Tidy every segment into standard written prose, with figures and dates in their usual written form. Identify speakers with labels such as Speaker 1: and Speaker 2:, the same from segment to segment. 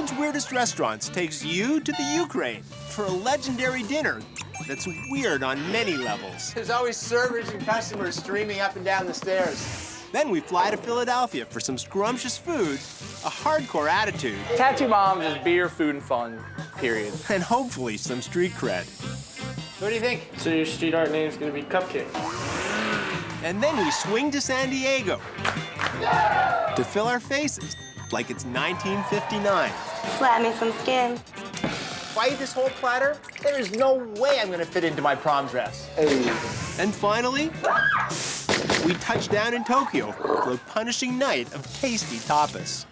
Speaker 1: World's Weirdest Restaurants takes you to the Ukraine for a legendary dinner that's weird on many levels.
Speaker 2: There's always servers and customers streaming up and down the stairs.
Speaker 1: Then we fly to Philadelphia for some scrumptious food, a hardcore attitude,
Speaker 3: Tattoo Moms is beer, food, and fun, period.
Speaker 1: and hopefully some street cred.
Speaker 2: What do you think?
Speaker 3: So your street art name is gonna be Cupcake.
Speaker 1: And then we swing to San Diego to fill our faces like it's 1959.
Speaker 4: Slap me some skin.
Speaker 2: If I eat this whole platter, there is no way I'm gonna fit into my prom dress.
Speaker 1: And finally, we touch down in Tokyo for a punishing night of tasty tapas.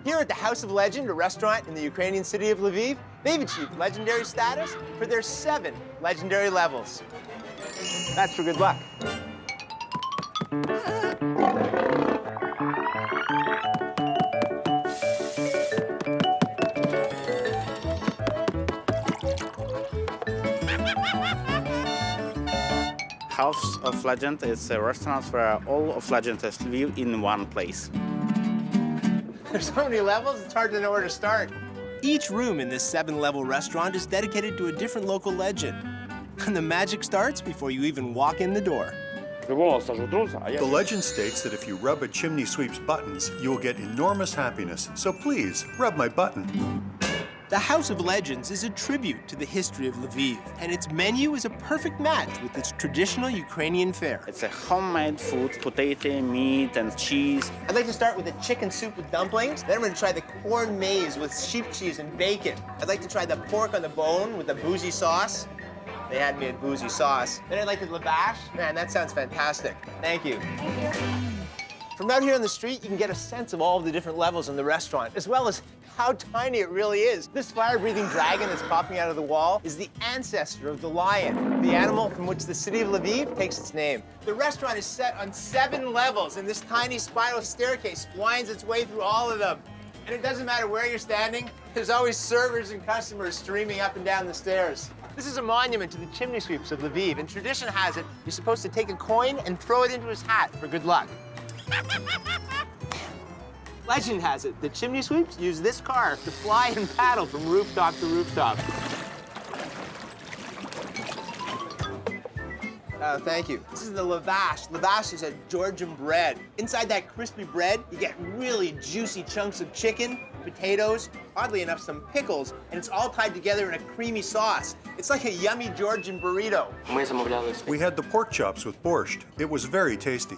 Speaker 2: Here at the House of Legend, a restaurant in the Ukrainian city of Lviv, they've achieved legendary status for their 7 legendary levels. That's for good luck.
Speaker 5: House of Legend is a restaurant where all of Legends live in one place.
Speaker 2: There's so many levels, it's hard to know where to start.
Speaker 1: Each room in this 7-level restaurant is dedicated to a different local legend. And the magic starts before you even walk in the door.
Speaker 6: The legend states that if you rub a chimney sweep's buttons, you will get enormous happiness. So please, rub my button.
Speaker 1: The House of Legends is a tribute to the history of Lviv, and its menu is a perfect match with its traditional Ukrainian fare.
Speaker 5: It's a homemade food, potato, meat, and cheese.
Speaker 2: I'd like to start with a chicken soup with dumplings. Then I'm gonna try the corn maze with sheep cheese and bacon. I'd like to try the pork on the bone with the boozy sauce. They had me at boozy sauce. Then I'd like the lavash. Man, that sounds fantastic. Thank you. From out here on the street, you can get a sense of all of the different levels in the restaurant, as well as how tiny it really is. This fire-breathing dragon that's popping out of the wall is the ancestor of the lion, the animal from which the city of Lviv takes its name. The restaurant is set on 7 levels, and this tiny spiral staircase winds its way through all of them. And it doesn't matter where you're standing, there's always servers and customers streaming up and down the stairs. This is a monument to the chimney sweeps of Lviv, and tradition has it you're supposed to take a coin and throw it into his hat for good luck. Legend has it that chimney sweeps use this car to fly and paddle from rooftop to rooftop. Oh, thank you. This is the lavash. Lavash is a Georgian bread. Inside that crispy bread, you get really juicy chunks of chicken, potatoes, oddly enough, some pickles, and it's all tied together in a creamy sauce. It's like a yummy Georgian burrito.
Speaker 6: We had the pork chops with borscht. It was very tasty.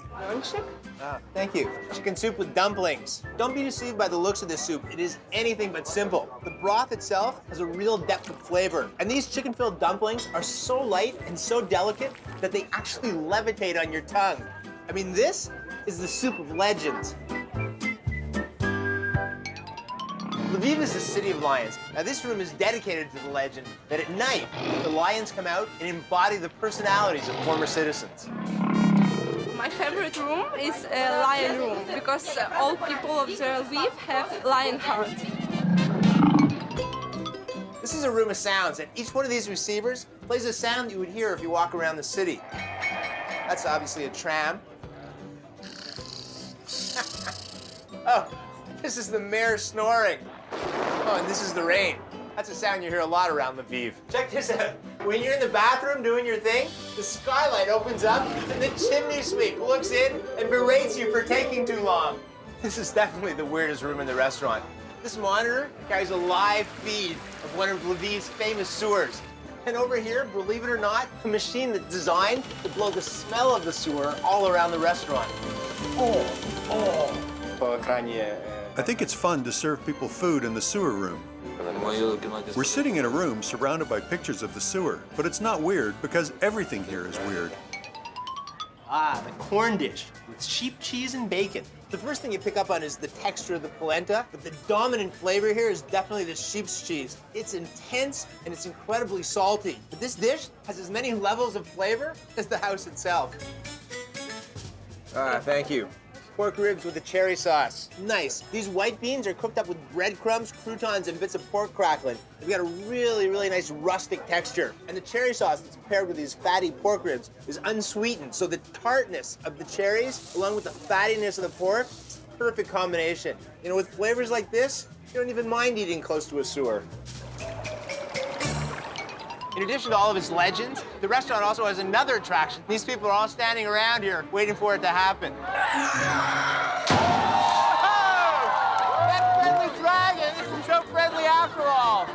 Speaker 2: Thank you. Chicken soup with dumplings. Don't be deceived by the looks of this soup. It is anything but simple. The broth itself has a real depth of flavor. And these chicken-filled dumplings are so light and so delicate that they actually levitate on your tongue. I mean, this is the soup of legends. Lviv is the city of lions. Now, this room is dedicated to the legend that at night, the lions come out and embody the personalities of former citizens.
Speaker 7: My favorite room is a lion room because all people of the Lviv have lion heart.
Speaker 2: This is a room of sounds, and each one of these receivers plays a sound you would hear if you walk around the city. That's obviously a tram. Oh, this is the mayor snoring. Oh, and this is the rain. That's a sound you hear a lot around Lviv. Check this out. When you're in the bathroom doing your thing, the skylight opens up and the chimney sweep looks in and berates you for taking too long. This is definitely the weirdest room in the restaurant. This monitor carries a live feed of one of Lviv's famous sewers. And over here, believe it or not, a machine that's designed to blow the smell of the sewer all around the restaurant.
Speaker 6: I think it's fun to serve people food in the sewer room. We're sitting in a room surrounded by pictures of the sewer, but it's not weird because everything here is weird.
Speaker 2: Ah, the corn dish with sheep cheese and bacon. The first thing you pick up on is the texture of the polenta, but the dominant flavor here is definitely the sheep's cheese. It's intense and it's incredibly salty. But this dish has as many levels of flavor as the house itself. Ah, thank you. pork ribs with a cherry sauce. Nice. These white beans are cooked up with breadcrumbs, croutons, and bits of pork crackling. They've got a really, really nice rustic texture. And the cherry sauce that's paired with these fatty pork ribs is unsweetened, so the tartness of the cherries, along with the fattiness of the pork, it's a perfect combination. You know, with flavors like this, you don't even mind eating close to a sewer. In addition to all of its legends, the restaurant also has another attraction. These people are all standing around here waiting for it to happen. Oh! That friendly dragon isn't so friendly after all.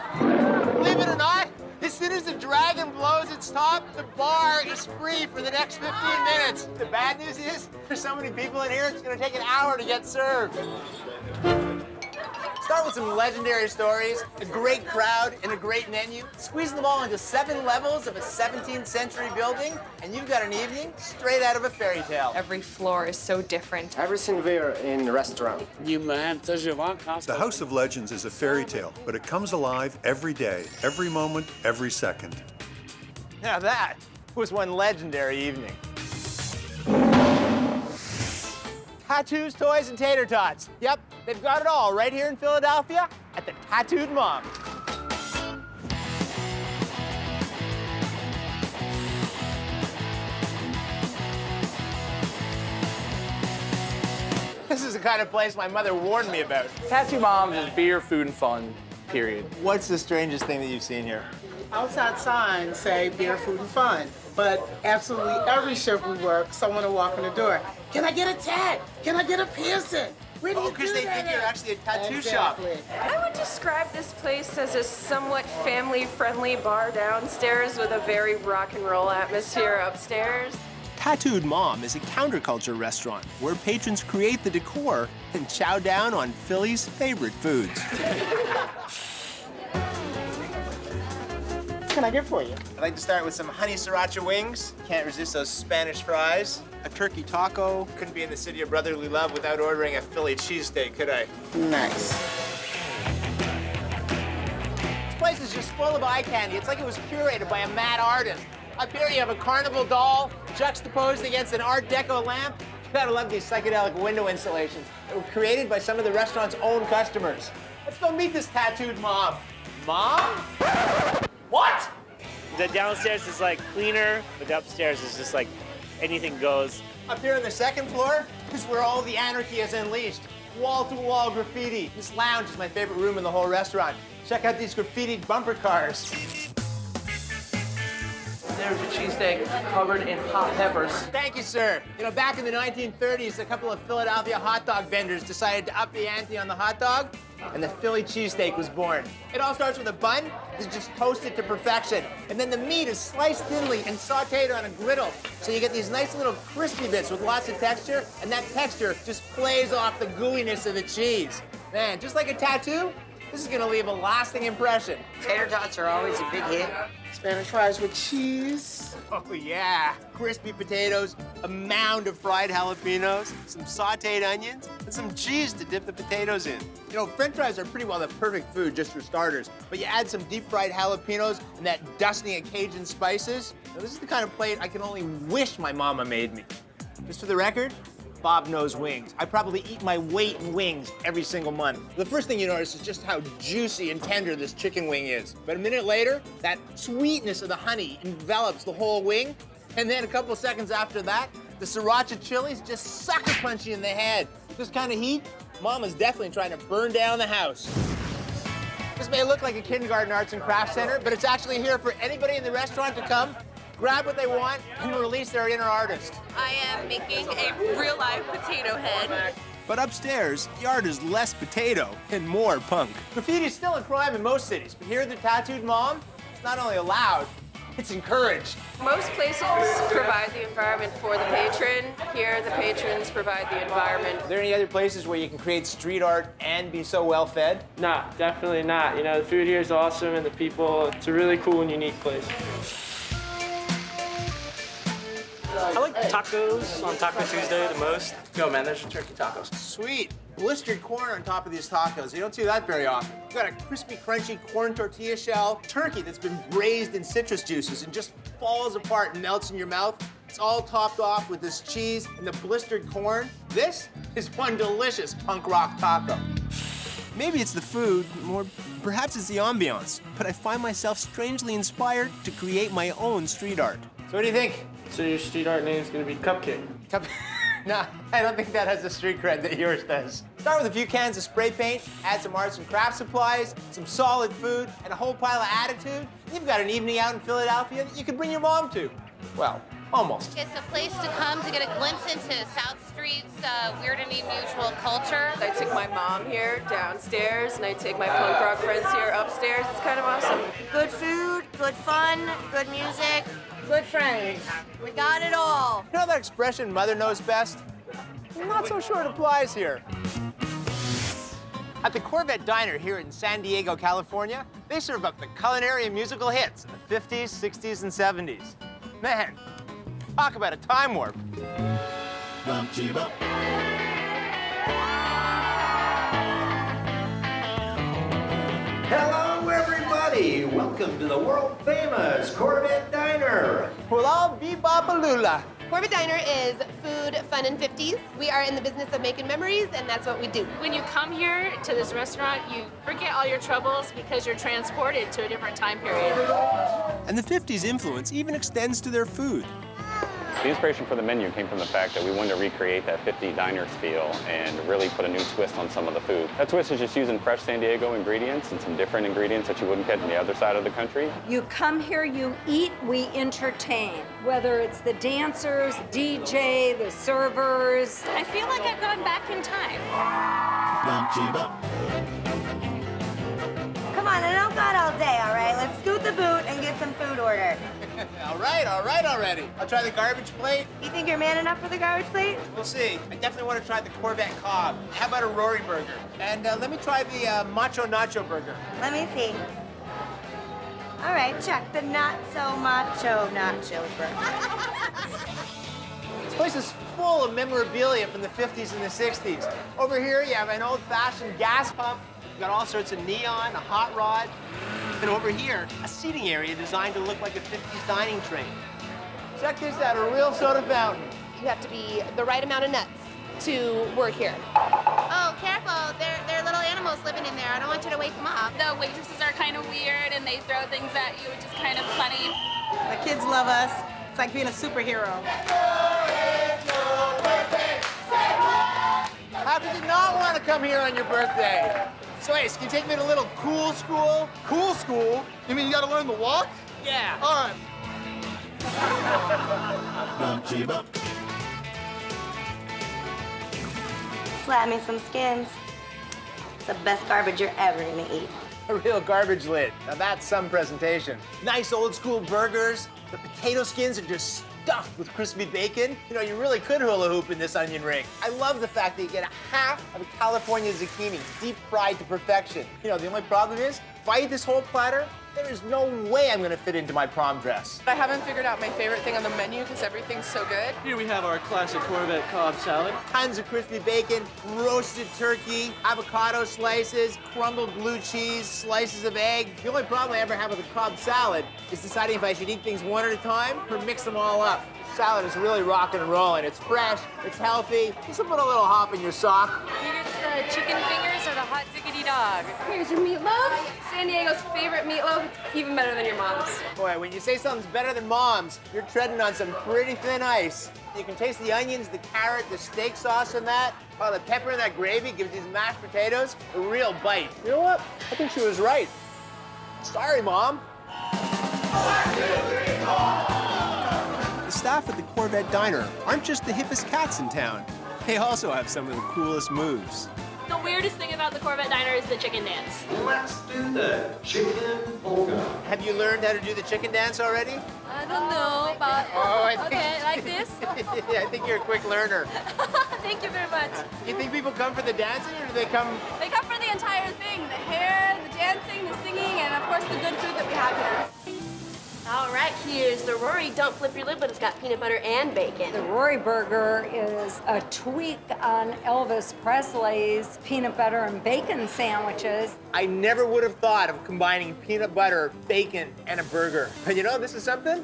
Speaker 2: Believe it or not, as soon as the dragon blows its top, the bar is free for the next 15 minutes. The bad news is, there's so many people in here, it's gonna take an hour to get served. Start with some legendary stories, a great crowd, and a great menu. Squeeze them all into 7 levels of a 17th century building, and you've got an evening straight out of a fairy tale.
Speaker 8: Every floor is so different.
Speaker 9: Everything there in the restaurant.
Speaker 6: The House of Legends is a fairy tale, but it comes alive every day, every moment, every second.
Speaker 2: Now that was one legendary evening. Tattoos, toys, and tater tots. Yep, they've got it all right here in Philadelphia at the Tattooed Mom. This is the kind of place my mother warned me about.
Speaker 3: Tattoo Moms is beer, food, and fun, period.
Speaker 2: What's the strangest thing that you've seen here?
Speaker 10: Outside signs say beer, food, and fun. But absolutely every shift we work, someone will walk in the door. Can I get a tat? Can I get a piercing? Where do you do
Speaker 2: because they think you're actually a tattoo shop.
Speaker 8: I would describe this place as a somewhat family-friendly bar downstairs with a very rock and roll atmosphere upstairs.
Speaker 1: Tattooed Mom is a counterculture restaurant where patrons create the decor and chow down on Philly's favorite foods.
Speaker 2: What can I get for you? I'd like to start with some honey sriracha wings. Can't resist those Spanish fries. A turkey taco. Couldn't be in the city of brotherly love without ordering a Philly cheesesteak, could I?
Speaker 10: Nice.
Speaker 2: This place is just full of eye candy. It's like it was curated by a mad artist. Up here you have a carnival doll juxtaposed against an Art Deco lamp. You gotta love these psychedelic window installations that were created by some of the restaurant's own customers. Let's go meet this tattooed mom. Mom? What?
Speaker 11: The downstairs is like cleaner, but the upstairs is just like anything goes.
Speaker 2: Up here on the second floor is where all the anarchy is unleashed. Wall-to-wall graffiti. This lounge is my favorite room in the whole restaurant. Check out these graffitied bumper cars.
Speaker 3: There's your cheesesteak covered in hot peppers.
Speaker 2: Thank you, sir. You know, back in the 1930s, a couple of Philadelphia hot dog vendors decided to up the ante on the hot dog, and the Philly cheesesteak was born. It all starts with a bun that's just toasted to perfection, and then the meat is sliced thinly and sautéed on a griddle. So you get these nice little crispy bits with lots of texture, and that texture just plays off the gooiness of the cheese. Man, just like a tattoo, this is gonna leave a lasting impression.
Speaker 10: Tater tots are always a big hit. Spanish fries with cheese.
Speaker 2: Oh yeah, crispy potatoes, a mound of fried jalapenos, some sautéed onions, and some cheese to dip the potatoes in. You know, French fries are pretty well the perfect food just for starters, but you add some deep fried jalapenos and that dusting of Cajun spices. Now, this is the kind of plate I can only wish my mama made me. Just for the record, Bob knows wings. I probably eat my weight in wings every single month. The first thing you notice is just how juicy and tender this chicken wing is. But a minute later, that sweetness of the honey envelops the whole wing. And then a couple seconds after that, the sriracha chilies just sucker punch you in the head. This kind of heat, Mama's definitely trying to burn down the house. This may look like a kindergarten arts and crafts center, but it's actually here for anybody in the restaurant to come, grab what they want, and release their inner artist.
Speaker 8: I am making a real-life potato head.
Speaker 1: But upstairs, the art is less potato and more punk.
Speaker 2: Graffiti is still a crime in most cities, but here at the Tattooed Mom, it's not only allowed, it's encouraged.
Speaker 8: Most places provide the environment for the patron. Here, the patrons provide the environment.
Speaker 2: Are there any other places where you can create street art and be so well fed?
Speaker 3: Nah, definitely not. You know, the food here is awesome and the people, it's a really cool and unique place.
Speaker 11: I like tacos on Taco Tuesday the most.
Speaker 3: Yo, man, there's your turkey tacos.
Speaker 2: Sweet. Blistered corn on top of these tacos. You don't see that very often. You got a crispy, crunchy corn tortilla shell, turkey that's been braised in citrus juices and just falls apart and melts in your mouth. It's all topped off with this cheese and the blistered corn. This is one delicious punk rock taco.
Speaker 1: Maybe it's the food, or perhaps it's the ambiance, but I find myself strangely inspired to create my own street art.
Speaker 2: So what do you think?
Speaker 3: So your street art name is gonna be Cupcake.
Speaker 2: No, I don't think that has the street cred that yours does. Start with a few cans of spray paint, add some arts and craft supplies, some solid food, and a whole pile of attitude. You've got an evening out in Philadelphia that you could bring your mom to. Well, almost.
Speaker 12: It's a place to come to get a glimpse into South Street's weird and unusual culture.
Speaker 8: I took my mom here downstairs, and I take my punk rock friends here upstairs. It's kind of awesome.
Speaker 4: Good food, good fun, good music, good friends. We got it all.
Speaker 2: You know that expression, mother knows best? I'm not so sure it applies here. At the Corvette Diner here in San Diego, California, they serve up the culinary and musical hits of the 50s, 60s, and 70s. Man, talk about a time warp.
Speaker 13: Hello, everybody. Welcome to the world-famous Corvette Diner.
Speaker 2: We'll all be Babalula.
Speaker 12: Corvette Diner is food, fun, and 50s. We are in the business of making memories, and that's what we do.
Speaker 14: When you come here to this restaurant, you forget all your troubles because you're transported to a different time period.
Speaker 1: And the 50s influence even extends to their food.
Speaker 15: The inspiration for the menu came from the fact that we wanted to recreate that 50 diners feel and really put a new twist on some of the food. That twist is just using fresh San Diego ingredients and some different ingredients that you wouldn't get on the other side of the country.
Speaker 16: You come here, you eat, we entertain. Whether it's the dancers, DJ, the servers.
Speaker 14: I feel like I've gone back in time.
Speaker 4: Come on, I don't got all day, all right? Let's scoot the boot and get some food ordered.
Speaker 2: all right already. I'll try the garbage plate.
Speaker 4: You think you're man enough for the garbage plate?
Speaker 2: We'll see. I definitely want to try the Corvette Cobb. How about a Rory burger? And let me try the Macho Nacho burger.
Speaker 4: Let me see. All right, check the not so macho nacho burger.
Speaker 2: This place is full of memorabilia from the 50s and the 60s. Over here, you have an old-fashioned gas pump. You've got all sorts of neon, a hot rod. And over here, a seating area designed to look like a 50s dining train. Check this out, a real soda fountain.
Speaker 12: You have to be the right amount of nuts to work here. Oh, careful. There are little animals living in there. I don't want you to wake them up.
Speaker 14: The waitresses are kind of weird and they throw things at you, which is kind of funny.
Speaker 10: The kids love us. It's like being a superhero.
Speaker 2: How could you not want to come here on your birthday? So, Ace, can you take me to a little cool school?
Speaker 17: Cool school? You mean you gotta learn to walk?
Speaker 2: Yeah.
Speaker 17: All right.
Speaker 4: Slap me some skins. It's the best garbage you're ever gonna eat.
Speaker 2: A real garbage lid. Now that's some presentation. Nice old school burgers. The potato skins are just stuffed with crispy bacon. You know, you really could hula hoop in this onion ring. I love the fact that you get a half of a California zucchini, deep fried to perfection. You know, the only problem is, if I eat this whole platter, there is no way I'm gonna fit into my prom dress.
Speaker 8: I haven't figured out my favorite thing on the menu because everything's so good.
Speaker 3: Here we have our classic Corvette Cobb salad.
Speaker 2: Tons of crispy bacon, roasted turkey, avocado slices, crumbled blue cheese, slices of egg. The only problem I ever have with a Cobb salad is deciding if I should eat things one at a time or mix them all up. The salad is really rocking and rolling. It's fresh, it's healthy. Just put a little hop in your sock.
Speaker 14: It's the chicken fingers or the hot diggity dog. Here's your meatloaf. San Diego's favorite meatloaf. It's even better than your mom's.
Speaker 2: Boy, when you say something's better than mom's, you're treading on some pretty thin ice. You can taste the onions, the carrot, the steak sauce in that. Oh, the pepper in that gravy gives these mashed potatoes a real bite. You know what? I think she was right. Sorry, Mom.
Speaker 1: The staff at the Corvette Diner aren't just the hippest cats in town. They also have some of the coolest moves.
Speaker 14: The weirdest thing about the Corvette Diner is the chicken dance.
Speaker 13: Let's do the chicken polka.
Speaker 2: Have you learned how to do the chicken dance already?
Speaker 14: I don't know, but okay, like this.
Speaker 2: Yeah, I think you're a quick learner.
Speaker 14: Thank you very much.
Speaker 2: You think people come for the dancing, or do they come?
Speaker 14: They come for the entire thing, the hair, the dancing, the singing, and of course the good food that we have here.
Speaker 12: All right, here's the Rory. Don't flip your lid, but it's got peanut butter and bacon.
Speaker 16: The Rory burger is a tweak on Elvis Presley's peanut butter and bacon sandwiches.
Speaker 2: I never would have thought of combining peanut butter, bacon, and a burger. But you know, this is something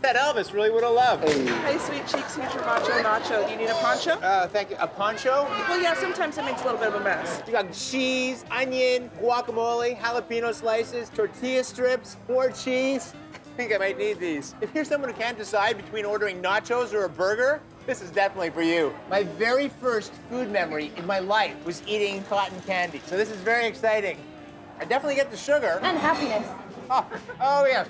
Speaker 2: that Elvis really would have loved.
Speaker 10: Hey, sweet cheeks, here's your macho nacho. Do you need a poncho?
Speaker 2: Thank you. A poncho?
Speaker 10: Well, yeah, sometimes it makes a little bit of a mess.
Speaker 2: You got cheese, onion, guacamole, jalapeno slices, tortilla strips, more cheese. I think I might need these. If you're someone who can't decide between ordering nachos or a burger, this is definitely for you. My very first food memory in my life was eating cotton candy. So this is very exciting. I definitely get the sugar.
Speaker 4: And happiness.
Speaker 2: Oh yes.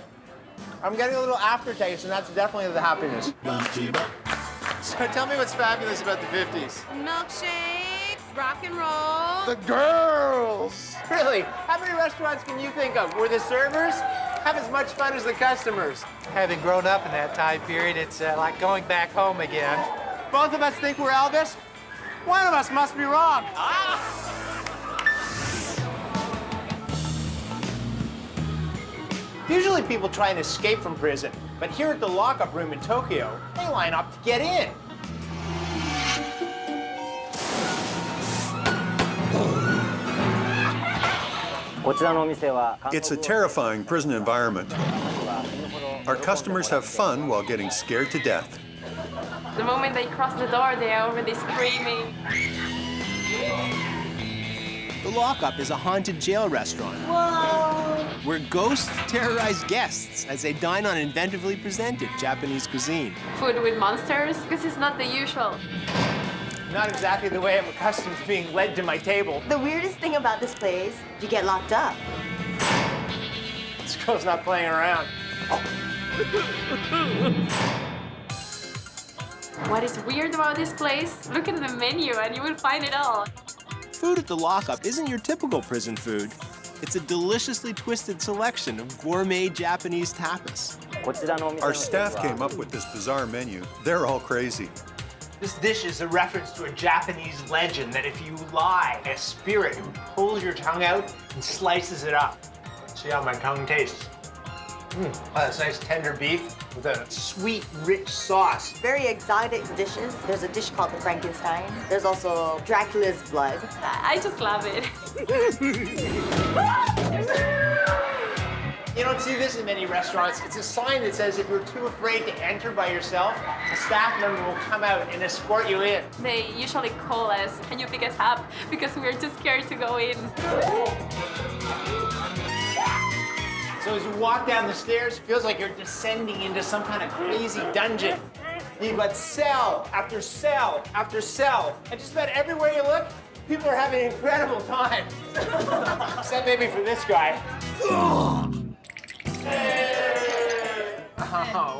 Speaker 2: I'm getting a little aftertaste, and that's definitely the happiness. So tell me what's fabulous about the 50s.
Speaker 12: Milkshakes, rock and roll.
Speaker 2: The girls! Really? How many restaurants can you think of where the servers have as much fun as the customers?
Speaker 18: Having grown up in that time period, it's like going back home again.
Speaker 2: Both of us think we're Elvis? One of us must be wrong. Usually people try and escape from prison, but here at the Lockup room in Tokyo, they line up to get in.
Speaker 6: It's a terrifying prison environment. Our customers have fun while getting scared to death.
Speaker 14: The moment they cross the door, they are already screaming.
Speaker 1: The Lockup is a haunted jail restaurant. Whoa! Where ghosts terrorize guests as they dine on inventively presented Japanese cuisine.
Speaker 14: Food with monsters, because it's not the usual.
Speaker 2: Not exactly the way I'm accustomed to being led to my table.
Speaker 4: The weirdest thing about this place, you get locked up.
Speaker 2: This girl's not playing around.
Speaker 14: What is weird about this place? Look at the menu and you will find it all.
Speaker 1: Food at the Lockup isn't your typical prison food. It's a deliciously twisted selection of gourmet Japanese tapas.
Speaker 6: Our staff came up with this bizarre menu. They're all crazy.
Speaker 2: This dish is a reference to a Japanese legend that if you lie, a spirit who pulls your tongue out and slices it up. See how my tongue tastes. Oh, that's nice tender beef with a sweet, rich sauce.
Speaker 4: Very exotic dishes. There's a dish called the Frankenstein. There's also Dracula's blood.
Speaker 14: I just love it.
Speaker 2: You don't see this in many restaurants. It's a sign that says if you're too afraid to enter by yourself, a staff member will come out and escort you in.
Speaker 14: They usually call us, can you pick us up? Because we're too scared to go in.
Speaker 2: So as you walk down the stairs, it feels like you're descending into some kind of crazy dungeon. You've got cell after cell after cell. And just about everywhere you look, people are having an incredible time. Except maybe for this guy. Oh,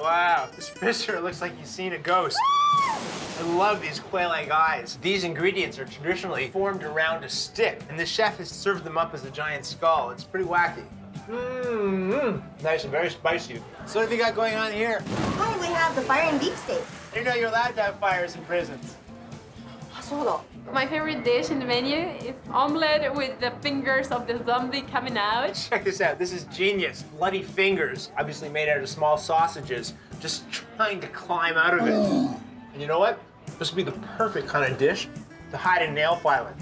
Speaker 2: wow. This visitor looks like he's seen a ghost. I love these quail-egg eyes. These ingredients are traditionally formed around a stick, and the chef has served them up as a giant skull. It's pretty wacky. Nice and very spicy. So what have you got going on here?
Speaker 4: Oh, we have the fire and beef steak.
Speaker 2: I didn't know you're allowed to have fires in prisons.
Speaker 14: My favorite dish in the menu is omelette with the fingers of the zombie coming out.
Speaker 2: Check this out. This is genius. Bloody fingers, obviously made out of small sausages, just trying to climb out of it. And you know what? This would be the perfect kind of dish to hide in nail filing.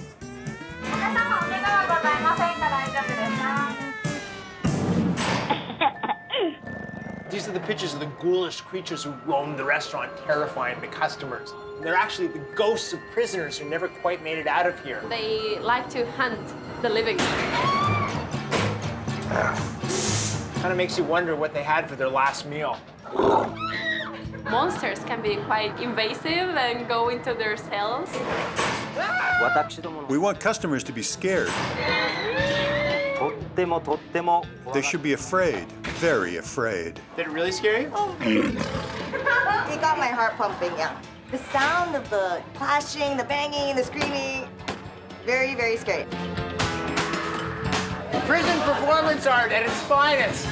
Speaker 2: These are the pictures of the ghoulish creatures who roam the restaurant, terrifying the customers. And they're actually the ghosts of prisoners who never quite made it out of here.
Speaker 14: They like to hunt the living.
Speaker 2: Kind of makes you wonder what they had for their last meal.
Speaker 14: Monsters can be quite invasive and go into their cells.
Speaker 6: We want customers to be scared. They should be afraid, very afraid.
Speaker 2: Did it really scare you?
Speaker 4: Oh. It got my heart pumping, yeah. The sound of the clashing, the banging, the screaming, very, very scary.
Speaker 2: Prison performance art at its finest.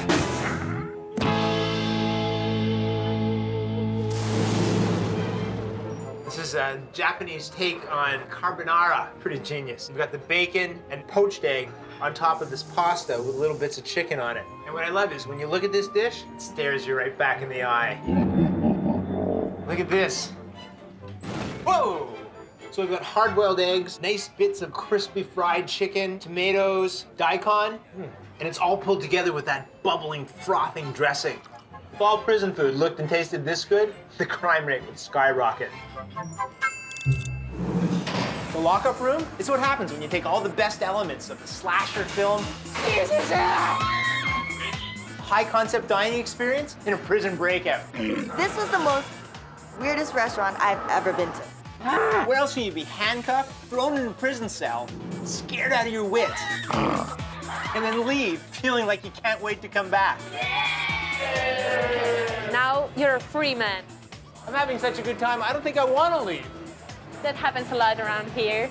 Speaker 2: This is a Japanese take on carbonara. Pretty genius. You've got the bacon and poached egg on top of this pasta with little bits of chicken on it. And what I love is when you look at this dish, it stares you right back in the eye. Look at this. Whoa! So we've got hard-boiled eggs, nice bits of crispy fried chicken, tomatoes, daikon, and it's all pulled together with that bubbling, frothing dressing. all prison food looked and tasted this good, the crime rate would skyrocket. The lockup room is what happens when you take all the best elements of the slasher film, high concept dining experience in a prison breakout.
Speaker 4: This was the most weirdest restaurant I've ever been to.
Speaker 2: Where else can you be handcuffed, thrown in a prison cell, scared out of your wits, and then leave feeling like you can't wait to come back?
Speaker 14: Now you're a free man.
Speaker 2: I'm having such a good time, I don't think I want to leave.
Speaker 14: That happens a lot around here.